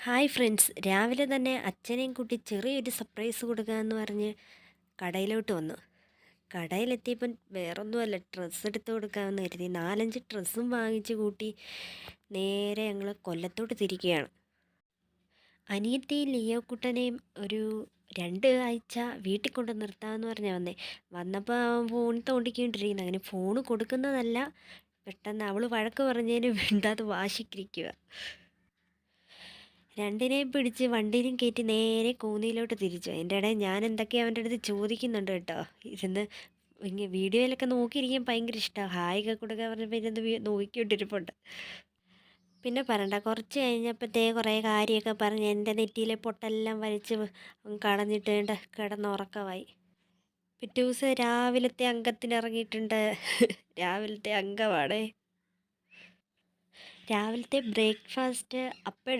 Hi friends, രാവിലെ തന്നെ അച്ഛനെയും കൂട്ടി ചെറിയൊരു സർപ്രൈസ് കൊടുക്കാമെന്ന് പറഞ്ഞ് കടയിലോട്ട് വന്നു. കടയിലെത്തിയപ്പം വേറൊന്നുമല്ല, ഡ്രസ്സ് എടുത്ത് കൊടുക്കാമെന്ന് കരുതി 4-5 ഡ്രസ്സും വാങ്ങിച്ച് കൂട്ടി നേരെ ഞങ്ങൾ കൊല്ലത്തോട്ട് തിരിക്കുകയാണ്. അനിയത്തിയും ലിയോക്കുട്ടനെയും ഒരു 2 ആഴ്ച വീട്ടിൽ കൊണ്ട് നിർത്താമെന്ന് പറഞ്ഞാൽ വന്നേ. വന്നപ്പോൾ അവൻ ഫോൺ തോണ്ടിക്കൊണ്ടിരിക്കുന്നു. അങ്ങനെ ഫോൺ കൊടുക്കുന്നതല്ല, പെട്ടെന്ന് അവൾ വഴക്ക് പറഞ്ഞതിന് മിണ്ടാതെ വാശിക്കിരിക്കുക. രണ്ടിനെയും പിടിച്ച് വണ്ടിയിലും കയറ്റി നേരെ കൂന്നിയിലോട്ട് തിരിച്ചു. അതിൻ്റെ ഇടയിൽ ഞാൻ എന്തൊക്കെയാണ് അവൻ്റെ അടുത്ത് ചോദിക്കുന്നുണ്ട് കേട്ടോ. ഇരുന്ന് ഇങ്ങനെ വീഡിയോയിലൊക്കെ നോക്കിയിരിക്കാൻ ഭയങ്കര ഇഷ്ടമാണ്. ഹായൊക്കെ കൊടുക്കാൻ പറഞ്ഞപ്പോൾ ഇരുന്ന് നോക്കിക്കൊണ്ടിരിപ്പുണ്ട്. പിന്നെ പറയണ്ട, കുറച്ച് കഴിഞ്ഞപ്പോഴത്തേ കുറേ കാര്യമൊക്കെ പറഞ്ഞ് എൻ്റെ നെറ്റിയിലെ പൊട്ടെല്ലാം വലിച്ച് കളഞ്ഞിട്ട് കിടന്നുറക്കമായി. പിറ്റേ ദിവസം രാവിലത്തെ അംഗത്തിന് ഇറങ്ങിയിട്ടുണ്ട്. രാവിലത്തെ അംഗമാണേ. രാവിലത്തെ ബ്രേക്ക്ഫാസ്റ്റ് അപ്പം